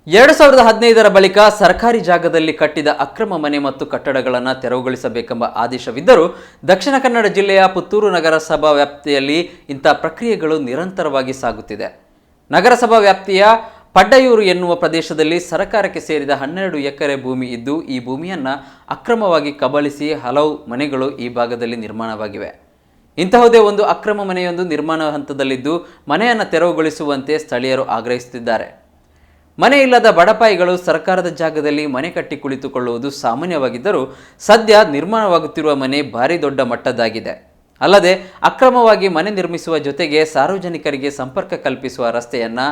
2015ರ ಬಳಿಕ ಸರ್ಕಾರಿ ಜಾಗದಲ್ಲಿ ಕಟ್ಟಿದ ಅಕ್ರಮ ಮನೆ ಮತ್ತು ಕಟ್ಟಡಗಳನ್ನು ತೆರವುಗೊಳಿಸಬೇಕೆಂಬ ಆದೇಶವಿದ್ದರೂ ದಕ್ಷಿಣ ಕನ್ನಡ ಜಿಲ್ಲೆಯ ಪುತ್ತೂರು ನಗರಸಭಾ ವ್ಯಾಪ್ತಿಯಲ್ಲಿ ಇಂಥ ಪ್ರಕ್ರಿಯೆಗಳು ನಿರಂತರವಾಗಿ ಸಾಗುತ್ತಿದೆ. ನಗರಸಭಾ ವ್ಯಾಪ್ತಿಯ ಪಡ್ಡಯೂರು ಎನ್ನುವ ಪ್ರದೇಶದಲ್ಲಿ ಸರ್ಕಾರಕ್ಕೆ ಸೇರಿದ 12 ಎಕರೆ ಭೂಮಿ ಇದ್ದು, ಈ ಭೂಮಿಯನ್ನು ಅಕ್ರಮವಾಗಿ ಕಬಳಿಸಿ ಹಲವು ಮನೆಗಳು ಈ ಭಾಗದಲ್ಲಿ ನಿರ್ಮಾಣವಾಗಿವೆ. ಇಂತಹುದೇ ಒಂದು ಅಕ್ರಮ ಮನೆಯೊಂದು ನಿರ್ಮಾಣ ಹಂತದಲ್ಲಿದ್ದು, ಮನೆಯನ್ನು ತೆರವುಗೊಳಿಸುವಂತೆ ಸ್ಥಳೀಯರು ಆಗ್ರಹಿಸುತ್ತಿದ್ದಾರೆ. ಮನೆ ಇಲ್ಲದ ಬಡಪಾಯಿಗಳು ಸರ್ಕಾರದ ಜಾಗದಲ್ಲಿ ಮನೆ ಕಟ್ಟಿ ಕುಳಿತುಕೊಳ್ಳುವುದು ಸಾಮಾನ್ಯವಾಗಿದ್ದರೂ, ಸದ್ಯ ನಿರ್ಮಾಣವಾಗುತ್ತಿರುವ ಮನೆ ಭಾರಿ ದೊಡ್ಡ ಮಟ್ಟದ್ದಾಗಿದೆ. ಅಲ್ಲದೆ ಅಕ್ರಮವಾಗಿ ಮನೆ ನಿರ್ಮಿಸುವ ಜೊತೆಗೆ ಸಾರ್ವಜನಿಕರಿಗೆ ಸಂಪರ್ಕ ಕಲ್ಪಿಸುವ ರಸ್ತೆಯನ್ನು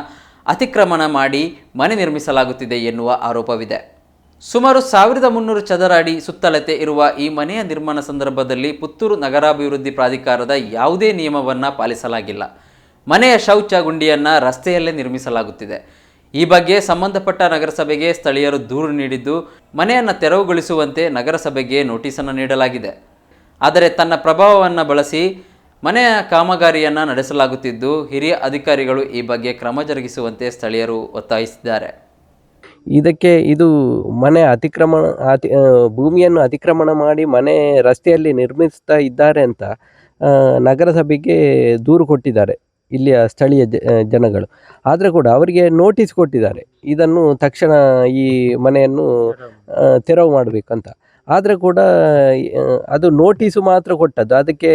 ಅತಿಕ್ರಮಣ ಮಾಡಿ ಮನೆ ನಿರ್ಮಿಸಲಾಗುತ್ತಿದೆ ಎನ್ನುವ ಆರೋಪವಿದೆ. ಸುಮಾರು 1300 ಚದರ ಅಡಿ ಸುತ್ತಳತೆ ಇರುವ ಈ ಮನೆಯ ನಿರ್ಮಾಣ ಸಂದರ್ಭದಲ್ಲಿ ಪುತ್ತೂರು ನಗರಾಭಿವೃದ್ಧಿ ಪ್ರಾಧಿಕಾರದ ಯಾವುದೇ ನಿಯಮವನ್ನು ಪಾಲಿಸಲಾಗಿಲ್ಲ. ಮನೆಯ ಶೌಚ ಗುಂಡಿಯನ್ನು ರಸ್ತೆಯಲ್ಲೇ ನಿರ್ಮಿಸಲಾಗುತ್ತಿದೆ. ಈ ಬಗ್ಗೆ ಸಂಬಂಧಪಟ್ಟ ನಗರಸಭೆಗೆ ಸ್ಥಳೀಯರು ದೂರು ನೀಡಿದ್ದು, ಮನೆಯನ್ನು ತೆರವುಗೊಳಿಸುವಂತೆ ನಗರಸಭೆಗೆ ನೋಟಿಸನ್ನು ನೀಡಲಾಗಿದೆ. ಆದರೆ ತನ್ನ ಪ್ರಭಾವವನ್ನು ಬಳಸಿ ಮನೆಯ ಕಾಮಗಾರಿಯನ್ನು ನಡೆಸಲಾಗುತ್ತಿದ್ದು, ಹಿರಿಯ ಅಧಿಕಾರಿಗಳು ಈ ಬಗ್ಗೆ ಕ್ರಮ ಜರುಗಿಸುವಂತೆ ಸ್ಥಳೀಯರು ಒತ್ತಾಯಿಸಿದ್ದಾರೆ. ಇದು ಮನೆ ಭೂಮಿಯನ್ನು ಅತಿಕ್ರಮಣ ಮಾಡಿ ಮನೆ ರಸ್ತೆಯಲ್ಲಿ ನಿರ್ಮಿಸ್ತಾ ಇದ್ದಾರೆ ಅಂತ ನಗರಸಭೆಗೆ ದೂರು ಕೊಟ್ಟಿದ್ದಾರೆ ಇಲ್ಲಿಯ ಸ್ಥಳೀಯ ಜನಗಳು. ಆದರೆ ಕೂಡ ಅವರಿಗೆ ನೋಟಿಸ್ ಕೊಟ್ಟಿದ್ದಾರೆ, ಇದನ್ನು ತಕ್ಷಣ ಈ ಮನೆಯನ್ನು ತೆರವು ಮಾಡಬೇಕಂತ. ಆದರೆ ಕೂಡ ಅದು ನೋಟಿಸು ಮಾತ್ರ ಕೊಟ್ಟದ್ದು. ಅದಕ್ಕೆ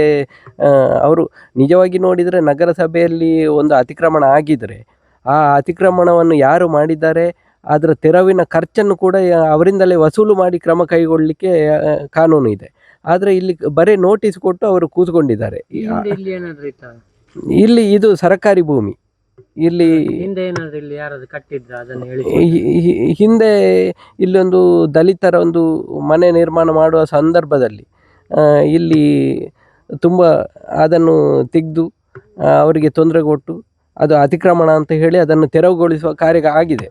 ಅವರು ನಿಜವಾಗಿ ನೋಡಿದರೆ ನಗರಸಭೆಯಲ್ಲಿ ಒಂದು ಅತಿಕ್ರಮಣ ಆಗಿದ್ದರೆ ಆ ಅತಿಕ್ರಮಣವನ್ನು ಯಾರು ಮಾಡಿದ್ದಾರೆ ಅದರ ತೆರವಿನ ಖರ್ಚನ್ನು ಕೂಡ ಅವರಿಂದಲೇ ವಸೂಲು ಮಾಡಿ ಕ್ರಮ ಕೈಗೊಳ್ಳಲಿಕ್ಕೆ ಕಾನೂನು ಇದೆ. ಆದರೆ ಇಲ್ಲಿ ಬರೀ ನೋಟಿಸ್ ಕೊಟ್ಟು ಅವರು ಕೂತ್ಕೊಂಡಿದ್ದಾರೆ. ಇಲ್ಲಿ ಇದು ಸರ್ಕಾರಿ ಭೂಮಿ. ಇಲ್ಲಿ ಹಿಂದೆ ಇಲ್ಲೊಂದು ದಲಿತರ ಒಂದು ಮನೆ ನಿರ್ಮಾಣ ಮಾಡುವ ಸಂದರ್ಭದಲ್ಲಿ ಇಲ್ಲಿ ತುಂಬ ಅದನ್ನು ತೆಗೆದು ಅವರಿಗೆ ತೊಂದರೆ ಕೊಟ್ಟು ಅದು ಅತಿಕ್ರಮಣ ಅಂತ ಹೇಳಿ ಅದನ್ನು ತೆರವುಗೊಳಿಸುವ ಕಾರ್ಯ ಆಗಿದೆ.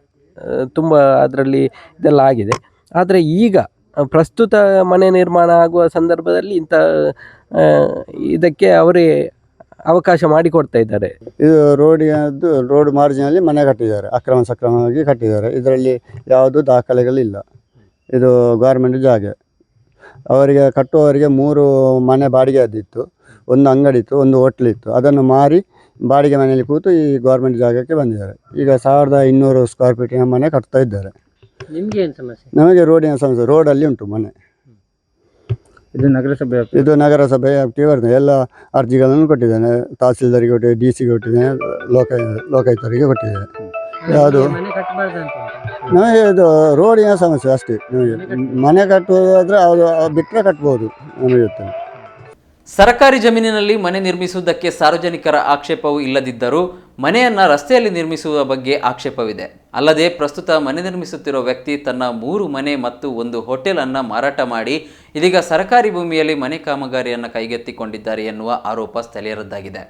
ತುಂಬ ಅದರಲ್ಲಿ ಇದೆಲ್ಲ ಆಗಿದೆ. ಆದರೆ ಈಗ ಪ್ರಸ್ತುತ ಮನೆ ನಿರ್ಮಾಣ ಆಗುವ ಸಂದರ್ಭದಲ್ಲಿ ಇಂಥ ಇದಕ್ಕೆ ಅವರೇ ಅವಕಾಶ ಮಾಡಿಕೊಡ್ತಾ ಇದ್ದಾರೆ. ಇದು ರೋಡ್ ಮಾರ್ಜಿನಲ್ಲಿ ಮನೆ ಕಟ್ಟಿದ್ದಾರೆ, ಅಕ್ರಮ ಸಕ್ರಮವಾಗಿ ಕಟ್ಟಿದ್ದಾರೆ. ಇದರಲ್ಲಿ ಯಾವುದೂ ದಾಖಲೆಗಳಿಲ್ಲ. ಇದು ಗೌರ್ಮೆಂಟ್ ಜಾಗ. ಅವರಿಗೆ ಕಟ್ಟುವವರಿಗೆ 3 ಮನೆ ಬಾಡಿಗೆ ಅದಿತ್ತು, ಒಂದು ಅಂಗಡಿ ಇತ್ತು, ಒಂದು ಹೋಟ್ಲಿತ್ತು. ಅದನ್ನು ಮಾರಿ ಬಾಡಿಗೆ ಮನೆಯಲ್ಲಿ ಕೂತು ಈ ಗೌರ್ಮೆಂಟ್ ಜಾಗಕ್ಕೆ ಬಂದಿದ್ದಾರೆ. ಈಗ 1200 ಸ್ಕ್ವೇರ್ ಫೀಟಿನ ಮನೆ ಕಟ್ತಾ ಇದ್ದಾರೆ. ನಿಮಗೆ ಏನು ಸಮಸ್ಯೆ? ನಮಗೆ ರೋಡಿನ ಸಮಸ್ಯೆ. ರೋಡಲ್ಲಿ ಉಂಟು ಮನೆ. ಇದು ನಗರಸಭೆ ವ್ಯಾಪ್ತಿಗೆ ಬರ್ತದೆ. ಎಲ್ಲ ಅರ್ಜಿಗಳನ್ನು ಕೊಟ್ಟಿದ್ದೇನೆ. ತಹಸೀಲ್ದಾರಿಗೆ ಕೊಟ್ಟಿದ್ದೇನೆ, DC ಕೊಟ್ಟಿದ್ದೇನೆ, ಲೋಕಾಯುಕ್ತರಿಗೆ ಕೊಟ್ಟಿದ್ದೇನೆ. ಯಾವುದು ನಮಗೆ ಇದು ರೋಡಿನ ಸಮಸ್ಯೆ ಅಷ್ಟೇ. ನಮಗೆ ಮನೆ ಕಟ್ಟುವುದಾದರೆ ಅದು ಬಿಟ್ಟರೆ ಕಟ್ಬೋದು. ನಮಗೆ ಗೊತ್ತಿಲ್ಲ. ಸರ್ಕಾರಿ ಜಮೀನಿನಲ್ಲಿ ಮನೆ ನಿರ್ಮಿಸುವುದಕ್ಕೆ ಸಾರ್ವಜನಿಕರ ಆಕ್ಷೇಪವೂ ಇಲ್ಲದಿದ್ದರೂ ಮನೆಯನ್ನು ರಸ್ತೆಯಲ್ಲಿ ನಿರ್ಮಿಸುವ ಬಗ್ಗೆ ಆಕ್ಷೇಪವಿದೆ. ಅಲ್ಲದೆ ಪ್ರಸ್ತುತ ಮನೆ ನಿರ್ಮಿಸುತ್ತಿರುವ ವ್ಯಕ್ತಿ ತನ್ನ 3 ಮನೆ ಮತ್ತು ಒಂದು ಹೋಟೆಲ್ ಅನ್ನು ಮಾರಾಟ ಮಾಡಿ ಇದೀಗ ಸರ್ಕಾರಿ ಭೂಮಿಯಲ್ಲಿ ಮನೆ ಕಾಮಗಾರಿಯನ್ನು ಕೈಗೆತ್ತಿಕೊಂಡಿದ್ದಾರೆ ಎನ್ನುವ ಆರೋಪ ಸ್ಥಳೀಯರದ್ದಾಗಿದೆ.